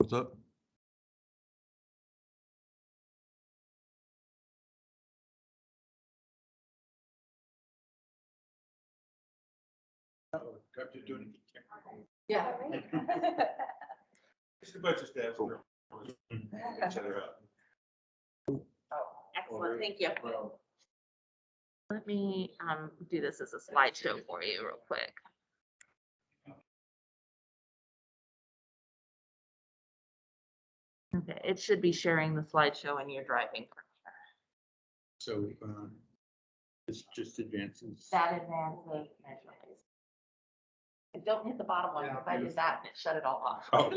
What's up? Yeah. Just a bunch of staff. Excellent, thank you. Let me do this as a slideshow for you real quick. Okay, it should be sharing the slideshow when you're driving. So it's just advances. That advances measurements. And don't hit the bottom one, because I did that and it shut it all off. Oh.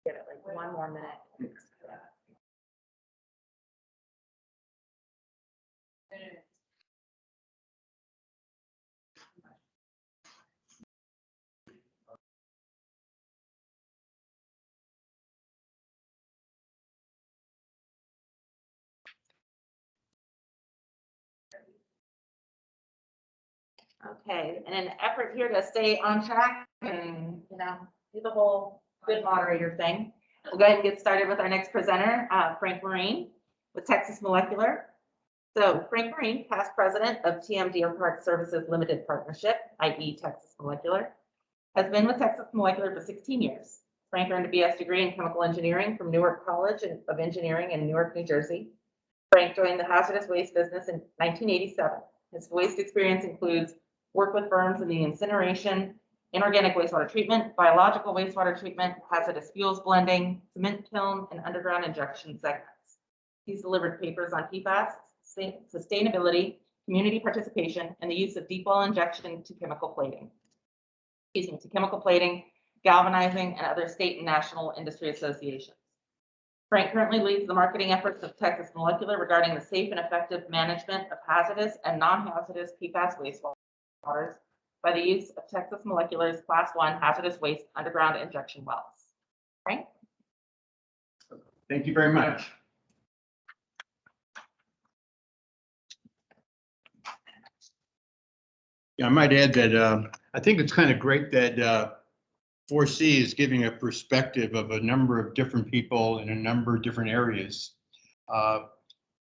Give it like one more minute. Okay, in an effort here to stay on track and, do the whole good moderator thing, we'll go ahead and get started with our next presenter, Frank Marine with Texas Molecular. So Frank Marine, past president of TM Deer Park Services Limited Partnership, i.e. Texas Molecular, has been with Texas Molecular for 16 years. Frank earned a BS degree in chemical engineering from Newark College of Engineering in Newark, New Jersey. Frank joined the hazardous waste business in 1987. His waste experience includes work with firms in the incineration, inorganic wastewater treatment, biological wastewater treatment, hazardous fuels blending, cement kiln, and underground injection segments. He's delivered papers on PFAS, sustainability, community participation, and the use of deep well injection to chemical plating. Galvanizing, and other state and national industry associations. Frank currently leads the marketing efforts of Texas Molecular regarding the safe and effective management of hazardous and non-hazardous PFAS wastewaters by the use of Texas Molecular's Class 1 hazardous waste underground injection wells. Frank? Thank you very much. Yeah, I might add that I think it's kind of great that 4C is giving a perspective of a number of different people in a number of different areas.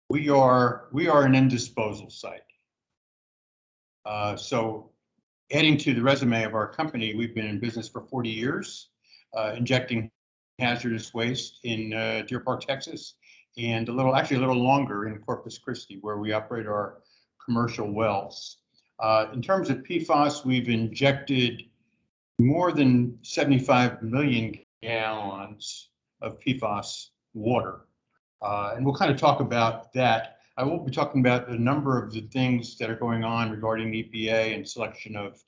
We are an end disposal site. So adding to the resume of our company, we've been in business for 40 years, injecting hazardous waste in Deer Park, Texas, and actually a little longer in Corpus Christi, where we operate our commercial wells. In terms of PFAS, we've injected more than 75 million gallons of PFAS water. And we'll kind of talk about that. I will be talking about a number of the things that are going on regarding EPA and selection of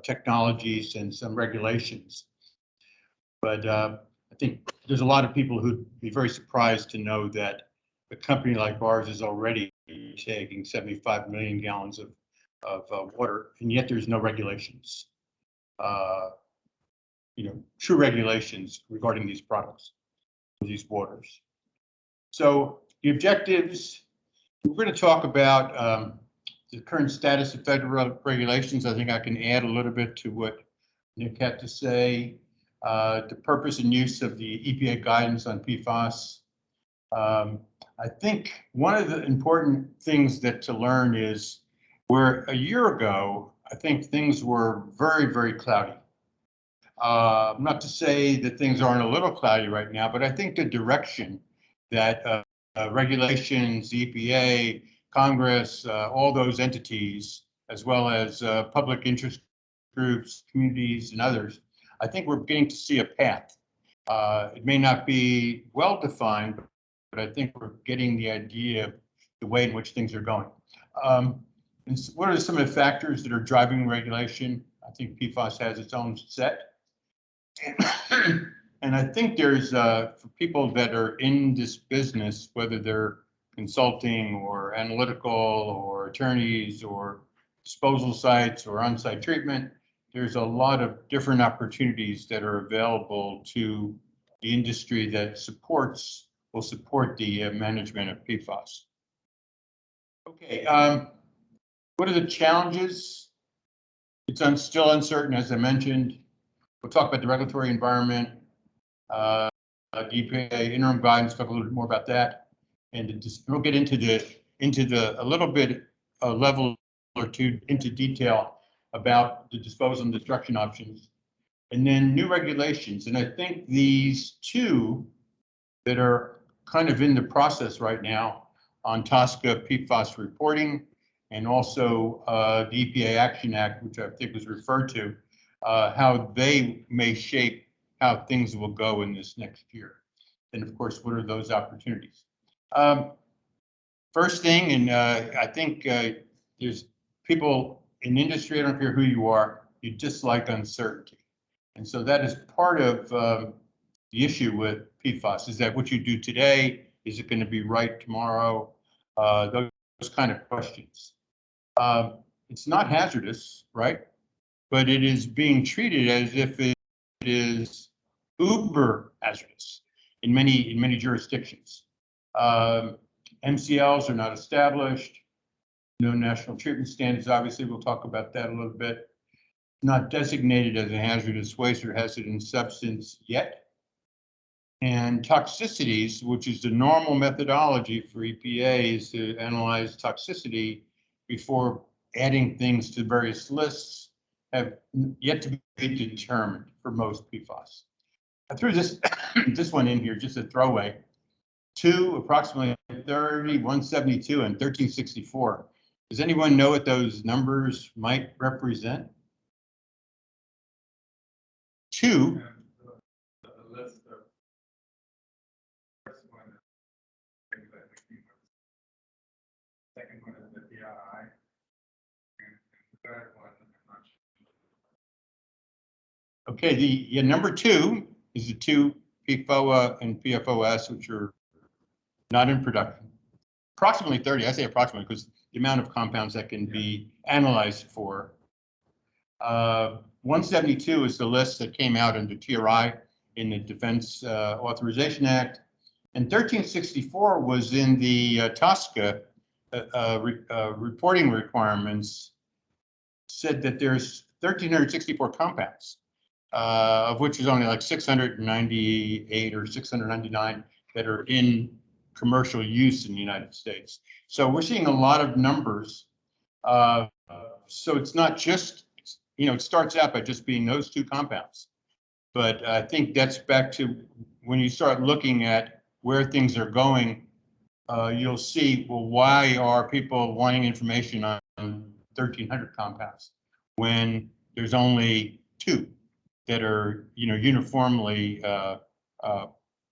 technologies and some regulations. But I think there's a lot of people who'd be very surprised to know that a company like ours is already taking 75 million gallons of water, and yet there's no regulations. True regulations regarding these products, these waters. So the objectives, we're going to talk about the current status of federal regulations. I think I can add a little bit to what Nick had to say. The purpose and use of the EPA guidance on PFAS. I think one of the important things to learn is where a year ago, I think things were very, very cloudy. Not to say that things aren't a little cloudy right now, but I think the direction that regulations, EPA, Congress, all those entities, as well as public interest groups, communities, and others, I think we're beginning to see a path. It may not be well defined, but I think we're getting the idea of the way in which things are going. And what are some of the factors that are driving regulation? I think PFAS has its own set. And I think there's, for people that are in this business, whether they're consulting or analytical or attorneys or disposal sites or on-site treatment, there's a lot of different opportunities that are available to the industry that will support the management of PFAS. Okay, what are the challenges? It's still uncertain, as I mentioned. We'll talk about the regulatory environment, EPA interim guidance, talk a little bit more about that, and we'll get into a little bit a level or two into detail about the disposal and destruction options, and then new regulations. And I think these two that are kind of in the process right now on TSCA PFAS reporting, and also the EPA Action Act, which I think was referred to, how they may shape how things will go in this next year. And of course, what are those opportunities? First thing, and I think there's people in industry, I don't care who you are, you dislike uncertainty. And so that is part of the issue with PFAS, is that what you do today, is it going to be right tomorrow? Those kind of questions. It's not hazardous, right? But it is being treated as if it is uber hazardous in many jurisdictions. MCLs are not established. No national treatment standards. Obviously, we'll talk about that a little bit. Not designated as a hazardous waste or hazardous substance yet. And toxicities, which is the normal methodology for EPA, is to analyze toxicity before adding things to various lists, have yet to be determined for most PFAS. I threw this this one in here, just a throwaway. Approximately 30, 172, and 1364. Does anyone know what those numbers might represent? The list of first one, second one is the PRI, and the third one, I'm not sure. Okay, the number 2 is the 2 PFOA and PFOS, which are not in production. Approximately 30, I say approximately because the amount of compounds that can be analyzed for. 172 is the list that came out under TRI in the Defense Authorization Act. And 1364 was in the TSCA reporting requirements, said that there's 1,364 compounds, of which is only like 698 or 699 that are in commercial use in the United States. So we're seeing a lot of numbers. So it's not just, it starts out by just being those 2 compounds. But I think that's back to when you start looking at where things are going, you'll see, well, why are people wanting information on 1,300 compounds when there's only 2 that are, uniformly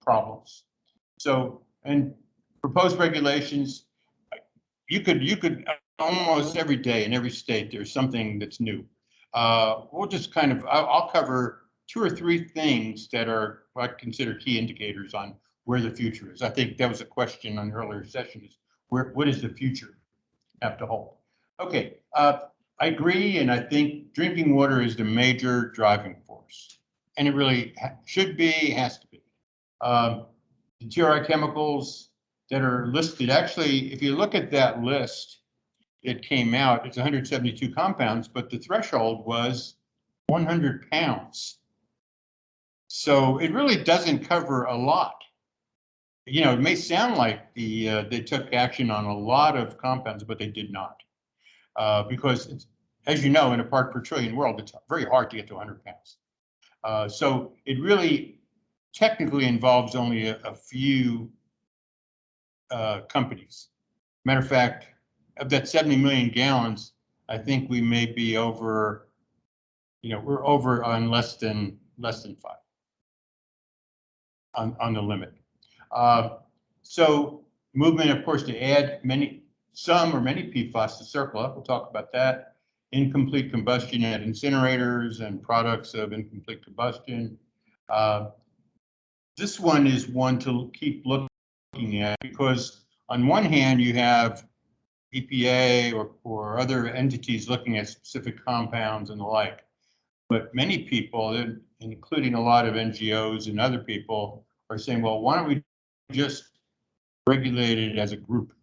problems. So, and proposed regulations, you could almost every day in every state, there's something that's new. We'll just I'll cover 2 or 3 things that are what I consider key indicators on where the future is. I think that was a question on the earlier session, is what is the future have to hold? Okay, I agree, and I think drinking water is the major driving force, and it really should be, has to be. The TRI chemicals that are listed, actually, if you look at that list, it came out, it's 172 compounds, but the threshold was 100 pounds. So it really doesn't cover a lot. It may sound like they took action on a lot of compounds, but they did not. Because, as you know, in a part per trillion world, it's very hard to get to 100 pounds. So it really technically involves only a few companies. Matter of fact, of that 70 million gallons, I think we may be over, we're over on less than 5 on the limit. So movement, of course, to add some or many PFAS to CERCLA. We'll talk about that. Incomplete combustion at incinerators and products of incomplete combustion. This one is one to keep looking at, because on one hand you have EPA or other entities looking at specific compounds and the like. But many people, including a lot of NGOs and other people, are saying, well, why don't we just regulate it as a group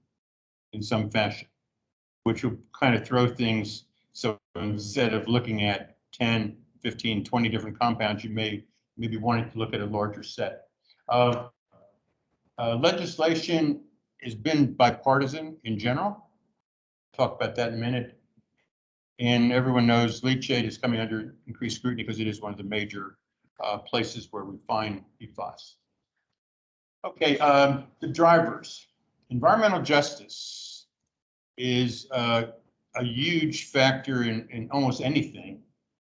in some fashion, which will kind of throw things. So instead of looking at 10, 15, 20 different compounds, you may be wanting to look at a larger set. Legislation has been bipartisan in general. Talk about that in a minute. And everyone knows leachate is coming under increased scrutiny because it is one of the major places where we find PFAS. Okay, the drivers. Environmental justice is a huge factor in almost anything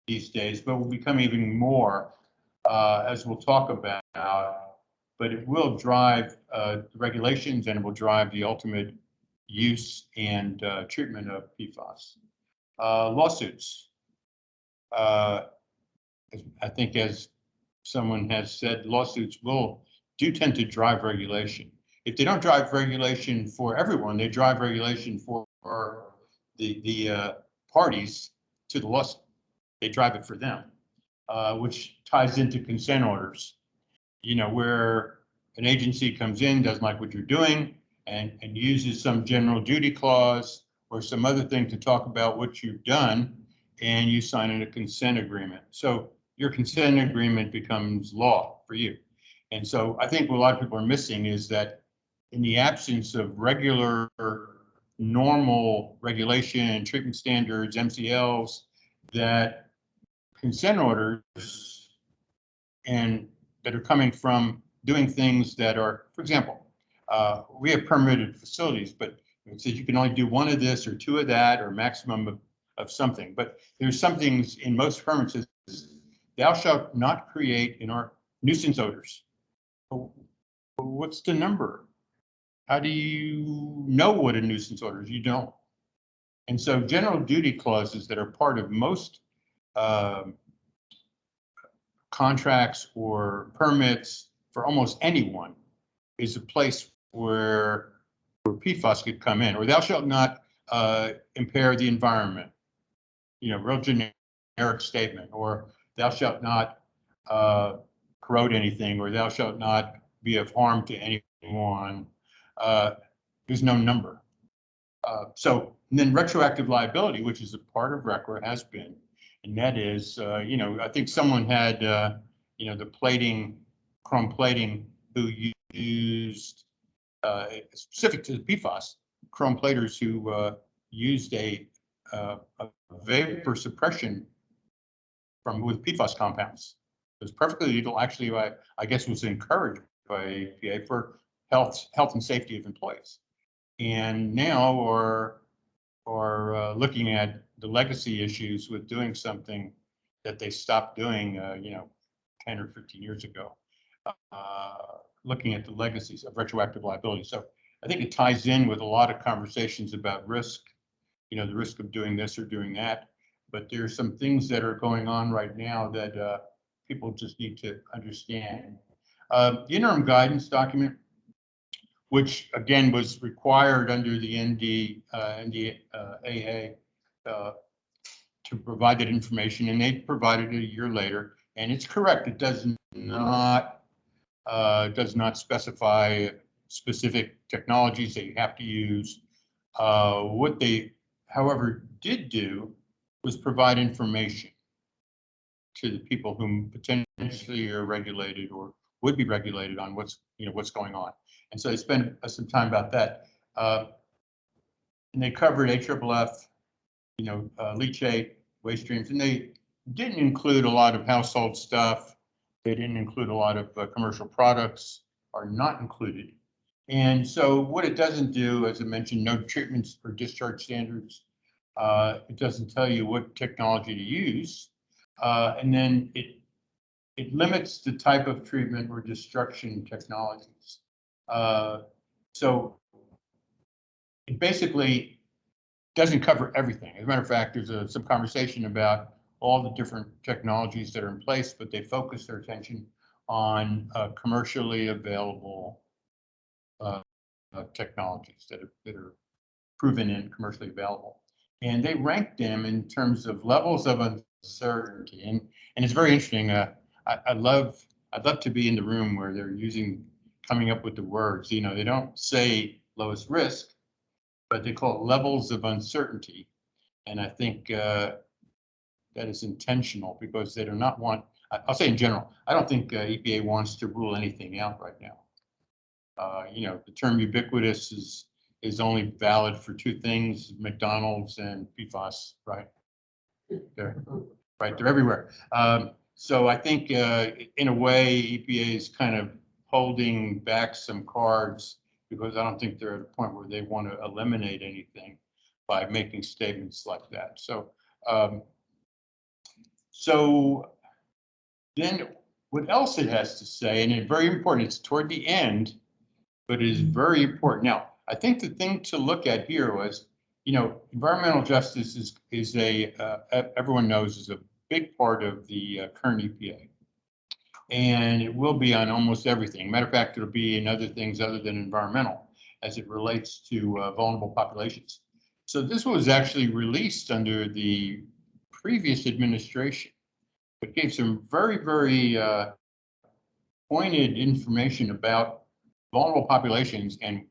these days, but will become even more as we'll talk about. But it will drive the regulations, and it will drive the ultimate use and treatment of PFAS. Lawsuits. I think, as someone has said, lawsuits do tend to drive regulation. If they don't drive regulation for everyone, they drive regulation for the parties to the lawsuit. They drive it for them, which ties into consent orders. Where an agency comes in, doesn't like what you're doing, and uses some general duty clause or some other thing to talk about what you've done, and you sign in a consent agreement. So your consent agreement becomes law for you. And so I think what a lot of people are missing is that in the absence of regular, normal regulation and treatment standards, MCLs, that consent orders and that are coming from doing things that are, for example, we have permitted facilities, but it says you can only do one of this or two of that or maximum of something. But there's some things in most permits that says, thou shalt not create nuisance odors. What's the number? How do you know what a nuisance odor is? You don't. And so general duty clauses that are part of most contracts or permits for almost anyone is a place where PFAS could come in, or thou shalt not impair the environment. Real generic statement, or thou shalt not corrode anything, or thou shalt not be of harm to anyone. There's no number. And then retroactive liability, which is a part of RCRA, has been, and that is, I think someone had, the plating, chrome plating, who used, specific to the PFAS, chrome platers who used a vapor suppression with PFAS compounds. It was perfectly legal. Actually, I guess was encouraged by EPA for health and safety of employees. And now are looking at the legacy issues with doing something that they stopped doing, 10 or 15 years ago, looking at the legacies of retroactive liability. So I think it ties in with a lot of conversations about risk, the risk of doing this or doing that. But there's some things that are going on right now that people just need to understand. The interim guidance document, which again was required under the NDAA to provide that information, and they provided it a year later. And it's correct; it does not specify specific technologies that you have to use. What they, however, did do was provide information to the people whom potentially are regulated or would be regulated on what's going on. And so they spent some time about that. And they covered AFFF, leachate, waste streams, and they didn't include a lot of household stuff. They didn't include a lot of commercial products, are not included. And so what it doesn't do, as I mentioned, no treatments or discharge standards. It doesn't tell you what technology to use. And then it limits the type of treatment or destruction technologies. So it basically doesn't cover everything. As a matter of fact, there's some conversation about all the different technologies that are in place, but they focus their attention on commercially available technologies that are proven and commercially available. And they rank them in terms of levels of uncertainty. And it's very interesting. I'd love to be in the room where they're coming up with the words. You know, they don't say lowest risk, but they call it levels of uncertainty. And I think that is intentional because they do not want, I'll say in general, I don't think EPA wants to rule anything out right now. You know, the term ubiquitous is only valid for two things: McDonald's and PFAS, right? They're everywhere. So I think in a way, EPA is kind of holding back some cards because I don't think they're at a point where they want to eliminate anything by making statements like that. So, so then what else it has to say, and it's very important, it's toward the end, but it is very important. Now, I think the thing to look at here was, you know, environmental justice is everyone knows, is a big part of the current EPA. And it will be on almost everything. Matter of fact, it'll be in other things other than environmental as it relates to vulnerable populations. So this was actually released under the previous administration, but gave some very, very pointed information about vulnerable populations and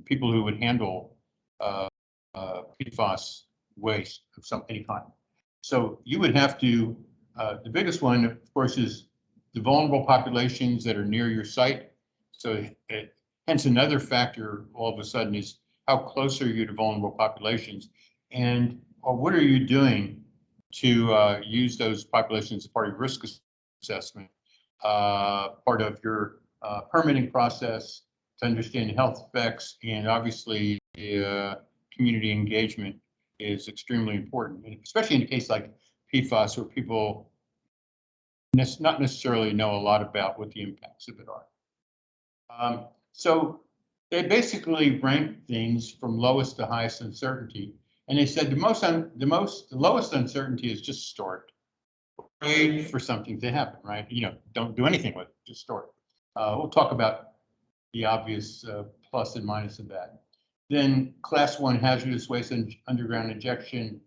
people who would handle PFAS waste of any kind. So you would have to, the biggest one, of course, is the vulnerable populations that are near your site. So hence another factor all of a sudden is how close are you to vulnerable populations, and what are you doing to use those populations as part of your risk assessment, part of your permitting process to understand health effects, and obviously community engagement is extremely important, and especially in a case like PFAS where people not necessarily know a lot about what the impacts of it are. So they basically ranked things from lowest to highest uncertainty, and they said the lowest uncertainty is just store it. Wait for something to happen, right? You know, don't do anything with it, just store it. We'll talk about the obvious plus and minus of that. Then class 1 hazardous waste and underground injection,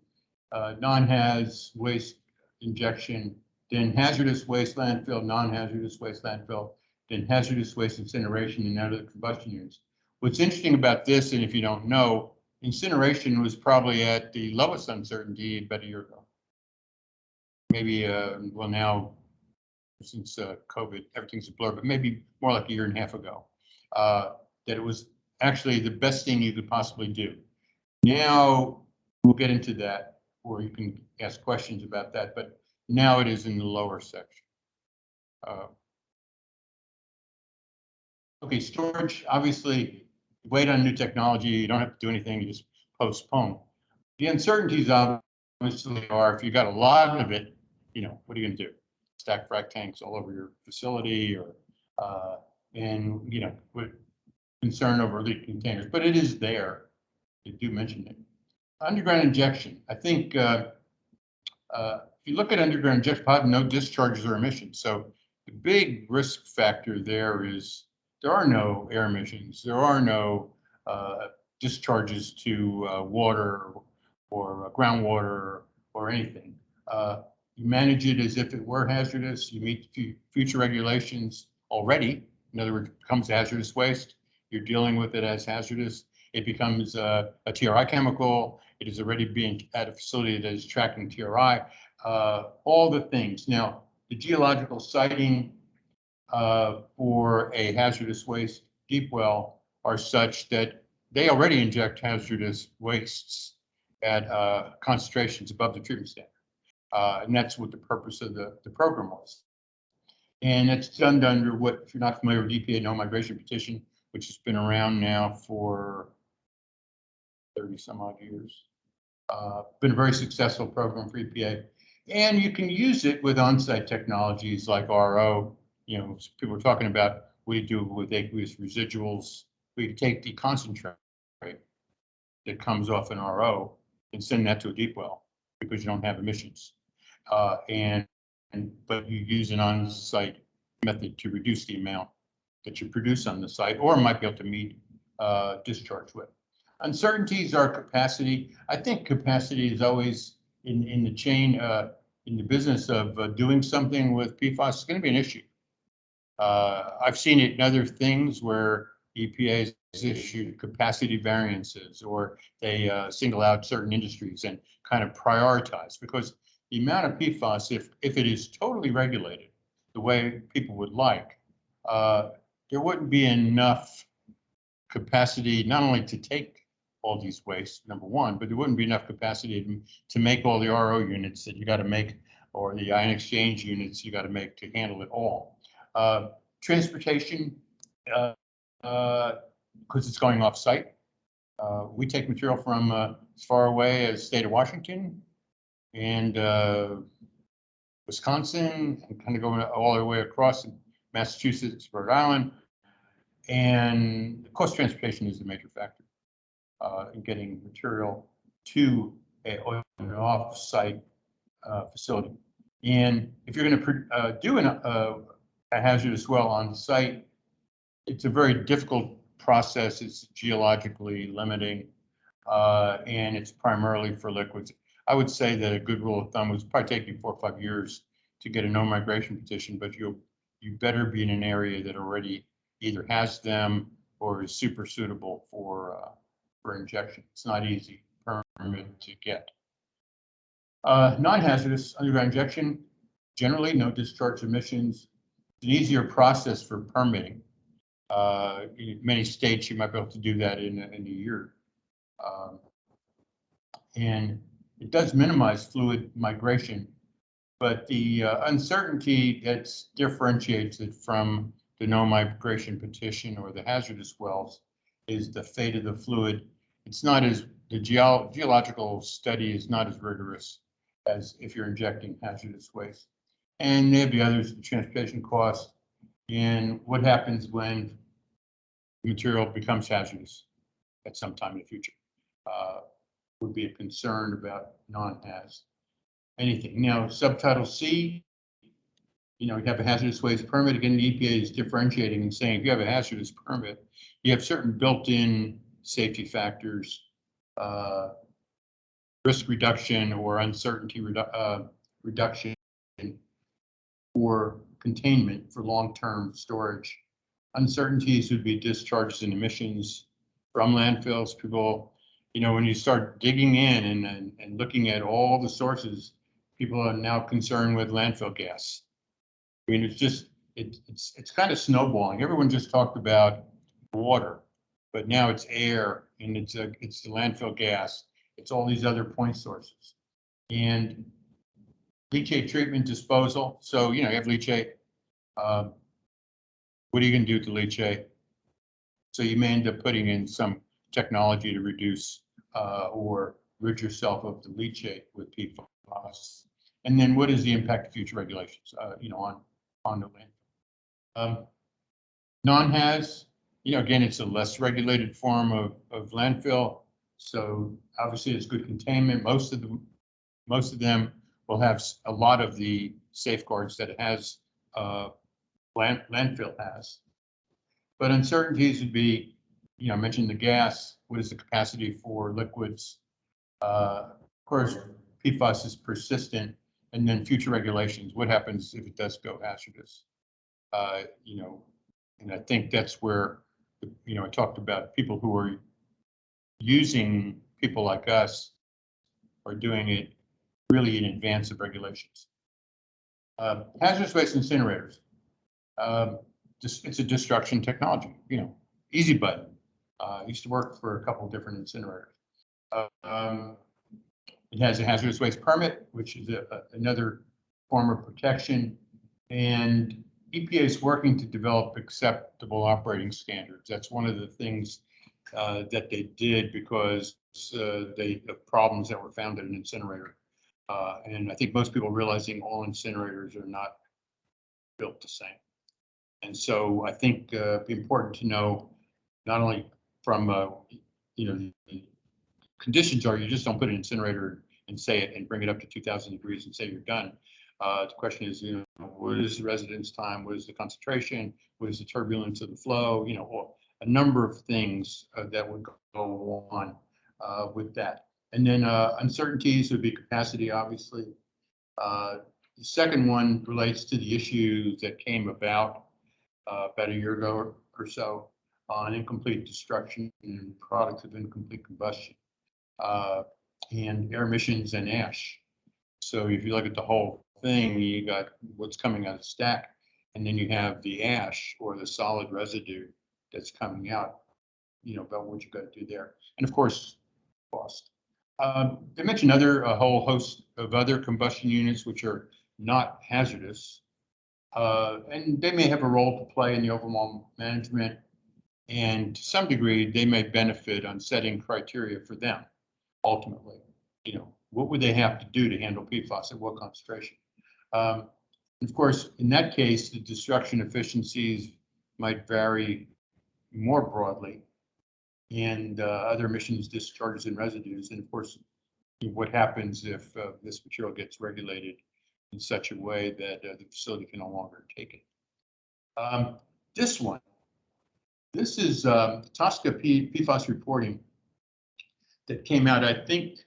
non-haz waste injection, then hazardous waste landfill, non-hazardous waste landfill, then hazardous waste incineration and other combustion units. What's interesting about this, and if you don't know, incineration was probably at the lowest uncertainty about a year ago. Maybe, well, now since COVID, everything's a blur, but maybe more like a year and a half ago, that it was actually the best thing you could possibly do. Now we'll get into that, or you can ask questions about that, but now it is in the lower section. Okay, storage, obviously, wait on new technology, you don't have to do anything, you just postpone. The uncertainties obviously are, if you got a lot of it, you know, what are you gonna do? Stack frac tanks all over your facility, or, and, you know, with concern over leak containers, but it is there. They do mention it. Underground injection, I think, if you look at underground injection, pod, no discharges or emissions. So the big risk factor there is there are no air emissions. There are no discharges to water or groundwater or anything. You manage it as if it were hazardous. You meet future regulations already. In other words, it becomes hazardous waste. You're dealing with it as hazardous. It becomes a TRI chemical. It is already being at a facility that is tracking TRI. All the things. Now, the geological siting for a hazardous waste deep well are such that they already inject hazardous wastes at concentrations above the treatment standard. And that's what the purpose of the program was. And it's done under what, if you're not familiar with EPA No Migration Petition, which has been around now for 30 some odd years. Been a very successful program for EPA. And you can use it with on-site technologies like RO. You know, people are talking about what do you do with aqueous residuals. We take the concentrate that comes off an RO and send that to a deep well because you don't have emissions. But you use an on-site method to reduce the amount that you produce on the site, or might be able to meet discharge with. Uncertainties are capacity. I think capacity is always in the chain, in the business of doing something with PFAS. It's going to be an issue. I've seen it in other things where EPA has issued capacity variances, or they single out certain industries and kind of prioritize, because the amount of PFAS, if it is totally regulated the way people would like, there wouldn't be enough capacity not only to take all these wastes, number one, but there wouldn't be enough capacity to make all the RO units that you got to make, or the ion exchange units you got to make to handle it all. Transportation, because it's going off site. We take material from as far away as state of Washington and Wisconsin, and kind of going all the way across Massachusetts, Rhode Island. And of course, transportation is a major factor in getting material to an off-site facility. And if you're going to do a hazardous well on site, it's a very difficult process. It's geologically limiting, and it's primarily for liquids. I would say that a good rule of thumb was probably take you 4 or 5 years to get a no migration petition, but you better be in an area that already either has them or is super suitable for injection. It's not easy permit to get. Non-hazardous underground injection, generally no discharge emissions. It's an easier process for permitting. In many states, you might be able to do that in a year. And it does minimize fluid migration, but the uncertainty that differentiates it from the no migration petition or the hazardous wells is the fate of the fluid. It's not as, the geological study is not as rigorous as if you're injecting hazardous waste. And there'd be others, the transportation costs, and what happens when material becomes hazardous at some time in the future. Would be a concern about non-haz anything. Now, subtitle C, you know, you have a hazardous waste permit. Again, the EPA is differentiating and saying if you have a hazardous permit, you have certain built-in safety factors, risk reduction or uncertainty reduction or containment for long-term storage. Uncertainties would be discharges and emissions from landfills. People, you know, when you start digging in and looking at all the sources, people are now concerned with landfill gas. I mean, it's just, it's kind of snowballing. Everyone just talked about water, but now it's air, and it's the landfill gas. It's all these other point sources. And leachate treatment disposal. So, you know, you have leachate. What are you going to do with the leachate? So you may end up putting in some technology to reduce or rid yourself of the leachate with PFAS. And then what is the impact of future regulations, you know, on the land? Non-haz, you know, again, it's a less regulated form of landfill. So obviously it's good containment. Most of them will have a lot of the safeguards that it has, landfill has. But uncertainties would be, you know, I mentioned the gas. What is the capacity for liquids? Of course, PFAS is persistent, and then future regulations. What happens if it does go hazardous? You know, and I think that's where, you know, I talked about people who are using people like us are doing it really in advance of regulations. Hazardous waste incinerators. It's a destruction technology, you know, easy button. I used to work for a couple of different incinerators. It has a hazardous waste permit, which is another form of protection. And EPA is working to develop acceptable operating standards. That's one of the things that they did because the problems that were found at an incinerator. And I think most people realizing all incinerators are not built the same. And so I think it'd be important to know, not only from you know, the conditions are you just don't put an incinerator and say it and bring it up to 2,000 degrees and say you're done. The question is, what is the residence time? What is the concentration? What is the turbulence of the flow? A number of things that would go on with that. And then uncertainties would be capacity, obviously. The second one relates to the issues that came about a year ago or so on incomplete destruction and products of incomplete combustion, and air emissions and ash. So if you look at the whole thing, you got what's coming out of the stack, and then you have the ash or the solid residue that's coming out, about what you got to do there. And of course, cost. They mentioned a whole host of other combustion units which are not hazardous, and they may have a role to play in the overall management, and to some degree, they may benefit on setting criteria for them. Ultimately, what would they have to do to handle PFAS at what concentration? Of course, in that case, the destruction efficiencies might vary more broadly, and other emissions, discharges, and residues. And of course, what happens if this material gets regulated in such a way that the facility can no longer take it. This is TSCA PFAS reporting that came out, I think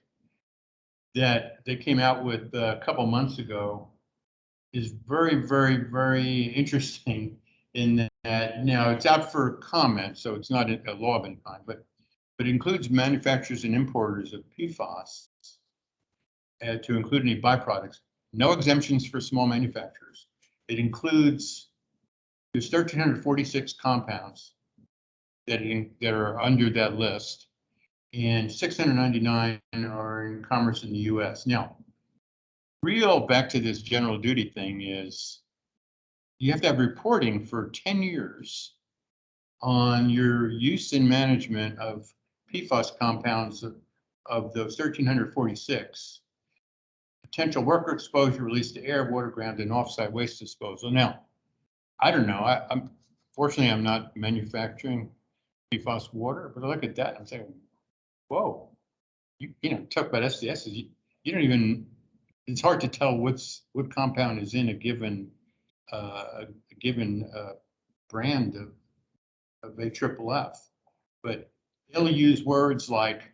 that they came out with a couple months ago, is very, very, very interesting in that now it's out for comment, so it's not a law of any kind, but it includes manufacturers and importers of PFAS to include any byproducts. No exemptions for small manufacturers. It includes, there's 1,346 compounds that are under that list, and 699 are in commerce in the US. Now, back to this general duty thing is you have to have reporting for 10 years on your use and management of PFAS compounds of those 1,346. Potential worker exposure, release to air, water, ground, and offsite waste disposal. Now, I don't know. Fortunately, I'm not manufacturing PFAS water, but I look at that and I'm saying, whoa, talk about SDSs. You don't even. It's hard to tell what compound is in a given brand of AFFF, but they'll use words like,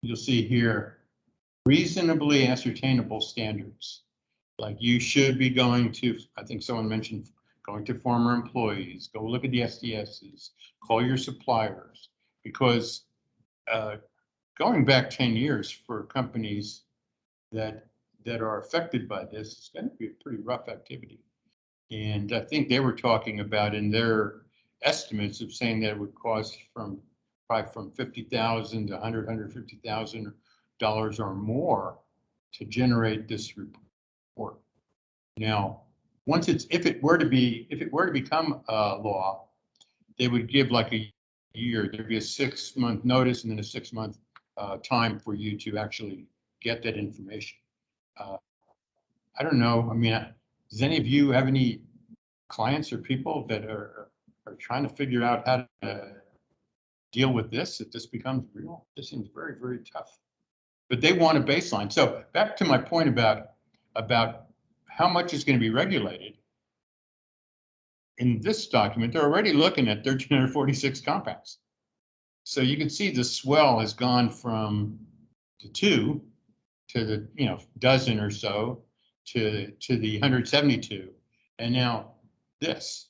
you'll see here, reasonably ascertainable standards. Like you should be going to, I think someone mentioned going to former employees, go look at the SDSs, call your suppliers, because going back 10 years for companies that are affected by this, it's going to be a pretty rough activity. And I think they were talking about in their estimates of saying that it would cost probably from $50,000 to $150,000 or more to generate this report. Now, if it were to become a law, they would give like a year. There'd be a 6-month notice and then a 6-month time for you to actually get that information. I don't know. I mean, does any of you have any clients or people that are trying to figure out how to deal with this if this becomes real? This seems very, very tough. But they want a baseline. So back to my point about how much is going to be regulated. In this document, they're already looking at 1,346 compounds. So you can see the swell has gone from the 2 to the dozen or so to the 172, and now this.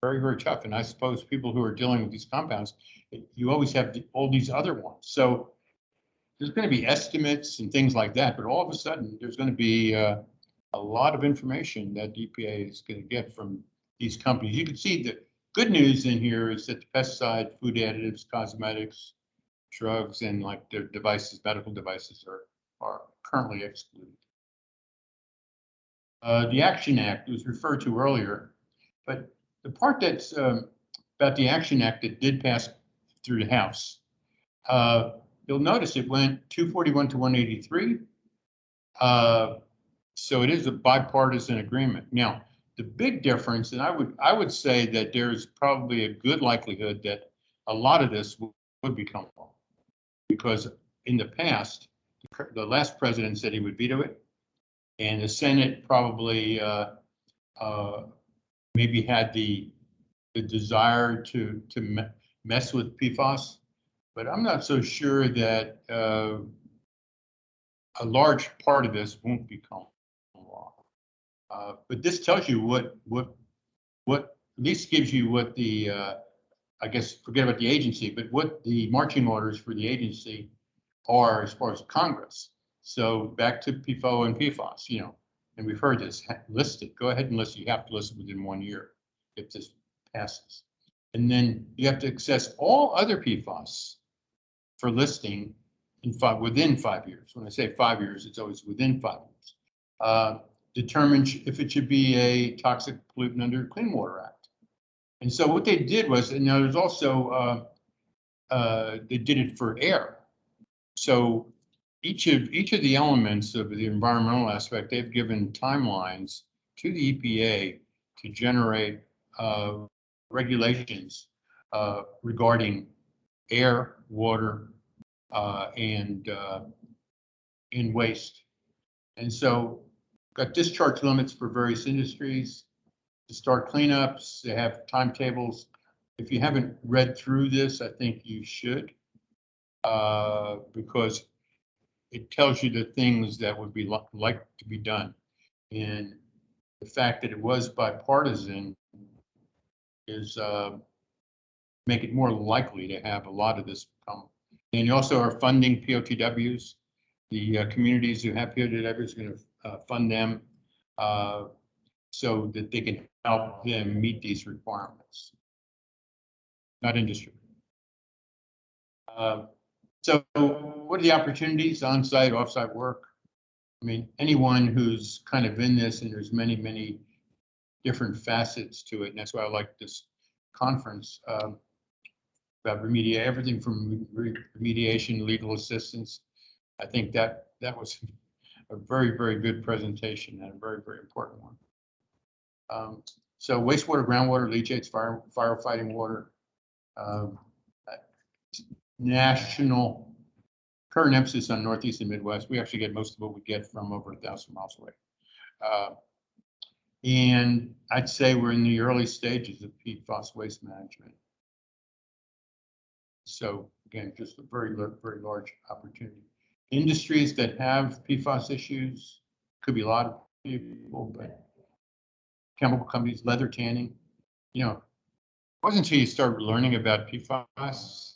Very, very tough. And I suppose people who are dealing with these compounds, you always have all these other ones. So there's going to be estimates and things like that, but all of a sudden there's going to be a lot of information that EPA is going to get from these companies. You can see the good news in here is that the pesticide, food additives, cosmetics, drugs, and like their devices, medical devices are currently excluded. The Action Act was referred to earlier, but the part that's about the Action Act that did pass through the House, you'll notice it went 241 to 183. So it is a bipartisan agreement. Now, the big difference, and I would say that there's probably a good likelihood that a lot of this will would become law. Because in the past, the last president said he would veto it, and the Senate probably maybe had the desire to mess with PFAS, but I'm not so sure that a large part of this won't become law. But this tells you what at least gives you what the I guess forget about the agency, but what the marching orders for the agency are as far as Congress. So back to PFOA and PFAS, you know, and we've heard this, list it, go ahead and list it. You have to list it within 1 year if this passes. And then you have to access all other PFAS for listing within 5 years. When I say 5 years, it's always within 5 years. Determine if it should be a toxic pollutant under the Clean Water Act. And so what they did was, and now there's also, they did it for air. So each of the elements of the environmental aspect, they've given timelines to the EPA to generate regulations regarding air, water, and waste. And so got discharge limits for various industries to start cleanups. They have timetables. If you haven't read through this, I think you should, because it tells you the things that would be like to be done. And the fact that it was bipartisan is make it more likely to have a lot of this come. And you also are funding POTWs. The communities who have POTWs are going to fund them so that they can help them meet these requirements, not industry. So what are the opportunities, on-site, off-site work? I mean, anyone who's kind of in this, and there's many, many different facets to it, and that's why I like this conference about everything from remediation, legal assistance. I think that was a very, very good presentation and a very, very important one. So wastewater, groundwater, leachates, firefighting water, national current emphasis on Northeast and Midwest. We actually get most of what we get from over 1,000 miles away. And I'd say we're in the early stages of PFAS waste management. So again, just a very, very large opportunity. Industries that have PFAS issues, could be a lot of people, but chemical companies, leather tanning, you know, it wasn't until you start learning about PFAS,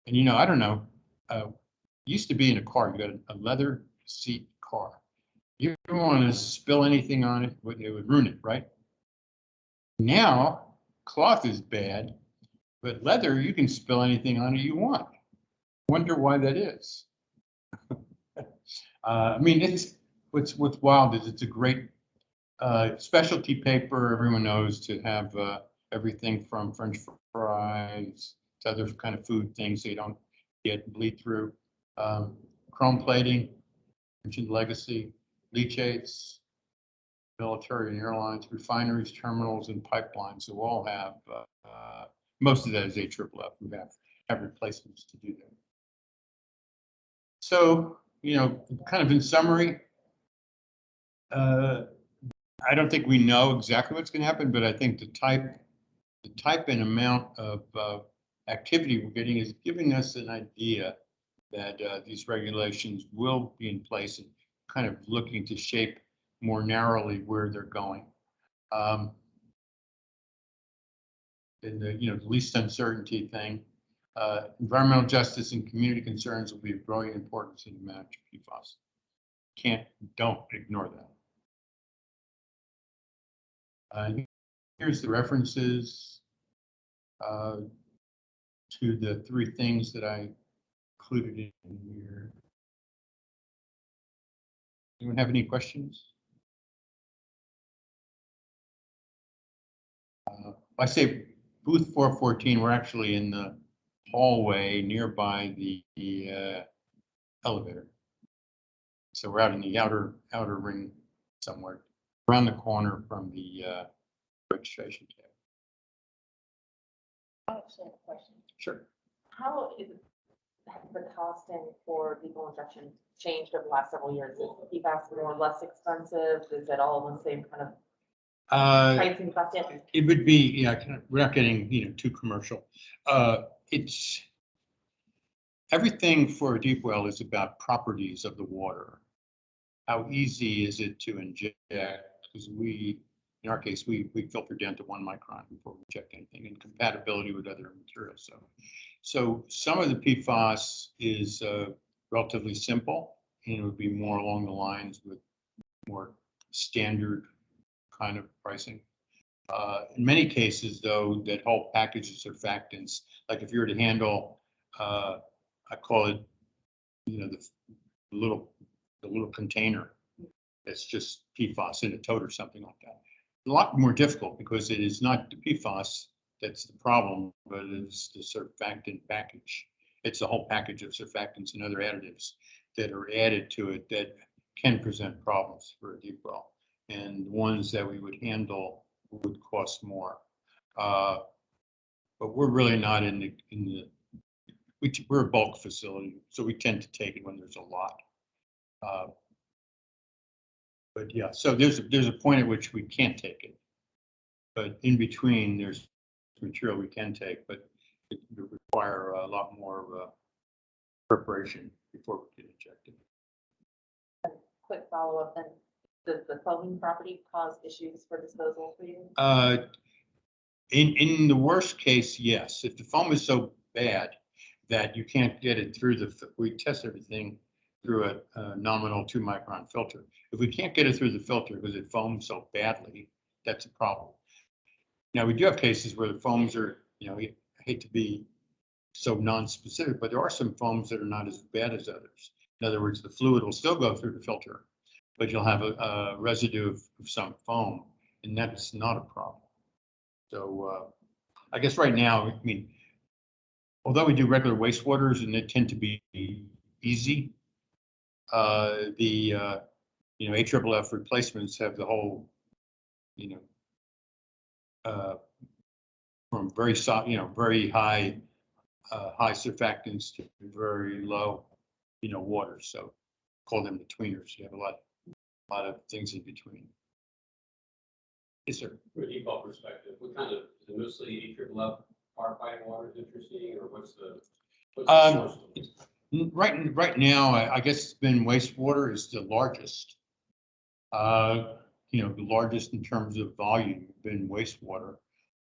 and you know, I don't know, used to be in a car, you got a leather seat car. You don't want to spill anything on it, it would ruin it, right? Now, cloth is bad, but leather, you can spill anything on it you want. Wonder why that is. I mean, it's what's wild is it's a great specialty paper. Everyone knows to have everything from French fries to other kind of food things so you don't bleed through. Chrome plating, mentioned legacy, leachates, military and airlines, refineries, terminals, and pipelines. So all have most of that is AFFF. We have replacements to do that. So, you know, kind of in summary, I don't think we know exactly what's going to happen, but I think the type and amount of activity we're getting is giving us an idea that these regulations will be in place and kind of looking to shape more narrowly where they're going. And the least uncertainty thing, environmental justice and community concerns will be of growing importance in the management of PFAS. Don't ignore that. Here's the references to the 3 things that I included in here. Anyone have any questions? I say booth 414, we're actually in the hallway nearby the elevator. So we're out in the outer ring somewhere, around the corner from the registration tab. I actually have a question. Sure. How has the costing for lethal injection changed over the last several years? Is PFAS more or less expensive? Is it all in the same kind of pricing bucket? It would be, we're not getting, too commercial. It's, everything for a deep well is about properties of the water. How easy is it to inject? Because in our case, we filter down to 1 micron before we inject anything, and compatibility with other materials. So some of the PFAS is relatively simple, and it would be more along the lines with more standard kind of pricing. In many cases, though, that whole package of surfactants, like if you were to handle, I call it, the little container that's just PFAS in a tote or something like that. A lot more difficult because it is not the PFAS that's the problem, but it's the surfactant package. It's the whole package of surfactants and other additives that are added to it that can present problems for a deep well. And the ones that we would handle would cost more. But we're really not we're a bulk facility, so we tend to take it when there's a lot. But yeah, so there's a point at which we can't take it. But in between, there's material we can take, but it would require a lot more preparation before we get injected. Quick follow-up then. Does the foaming property cause issues for disposal for you? In the worst case, yes. If the foam is so bad that you can't get it through we test everything through a nominal 2 micron filter. If we can't get it through the filter because it foams so badly, that's a problem. Now we do have cases where the foams are, I hate to be so non-specific, but there are some foams that are not as bad as others. In other words, the fluid will still go through the filter, but you'll have a residue of some foam, and that's not a problem. So I guess right now, although we do regular wastewaters and they tend to be easy, the AFFF replacements have the whole, from very soft, very high surfactants to very low, water. So call them the tweeners. You have a lot of things in between. Yes, sir. From a deep well perspective, what kind of, is it mostly AFFF firefighting water that you're seeing, or what's the source of it? Right now, I guess it's been wastewater is the largest. The largest in terms of volume been wastewater.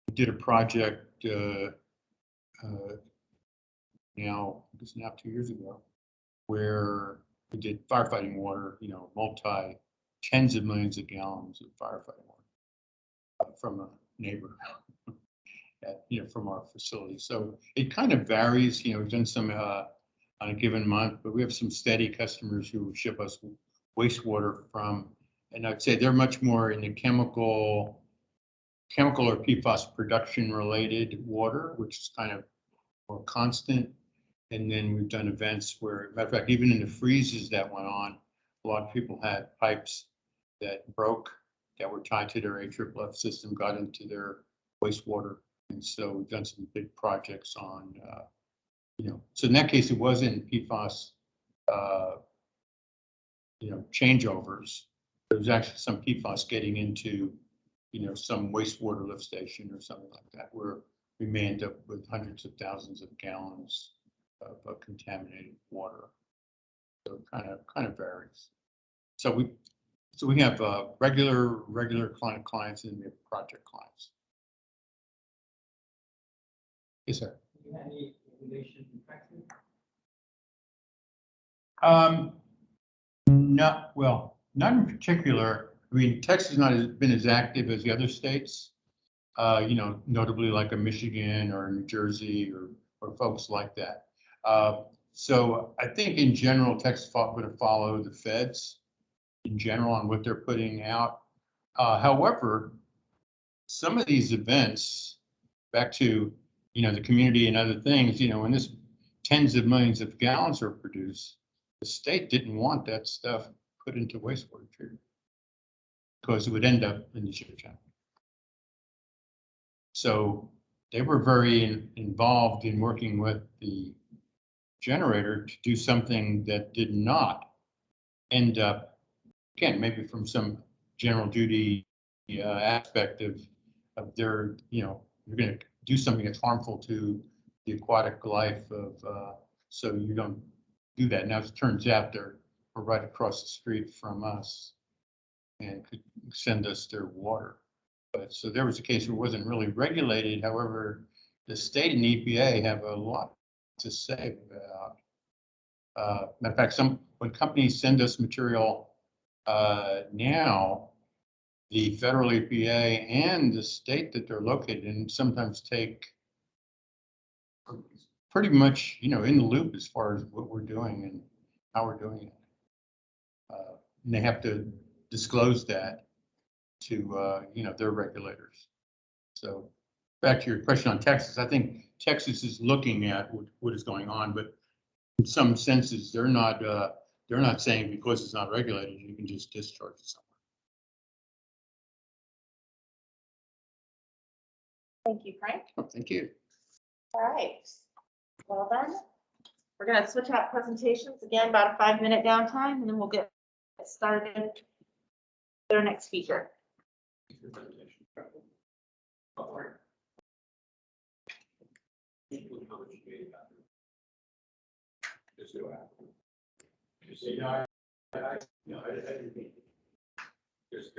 We did a project now 2 years ago where we did firefighting water, tens of millions of gallons of firefighting water from a neighbor, from our facility. So it kind of varies. We've done some on a given month, but we have some steady customers who ship us wastewater from, and I'd say they're much more in the chemical or PFAS production related water, which is kind of more constant. And then we've done events where, matter of fact, even in the freezes that went on, a lot of people had pipes that broke that were tied to their AFFF system, got into their wastewater. And so we've done some big projects on, so in that case, it wasn't PFAS, changeovers. There was actually some PFAS getting into, some wastewater lift station or something like that, where we may end up with hundreds of thousands of gallons of contaminated water. So it kind of varies. So we have regular clients and we have project clients. Yes, sir. Do you have any regulation in Texas? Not in particular. Texas has not been as active as the other states, notably like a Michigan or New Jersey or folks like that. So I think in general, Texas would have followed the feds in general on what they're putting out. However, some of these events, back to, the community and other things, when this tens of millions of gallons are produced, the state didn't want that stuff put into wastewater treatment because it would end up in the ship channel. So they were very involved in working with the generator to do something that did not end up, again, maybe from some general duty aspect of their, you're going to do something that's harmful to the aquatic life of, so you don't do that. Now, it turns out they're right across the street from us and could send us their water. But so there was a case where it wasn't really regulated. However, the state and EPA have a lot to say about. Matter of fact, when companies send us material now, the federal EPA and the state that they're located in sometimes take pretty much, in the loop as far as what we're doing and how we're doing it. And they have to disclose that to, their regulators. So back to your question on Texas, I think Texas is looking at what is going on, but in some senses, they're not saying because it's not regulated, you can just discharge it somewhere. Thank you, Frank. Oh, thank you. All right. Well then, we're gonna switch out presentations again, about a 5-minute downtime, and then we'll get started with our next speaker. Your presentation. How much you made about it? Just go out. You see, no, I didn't mean. There's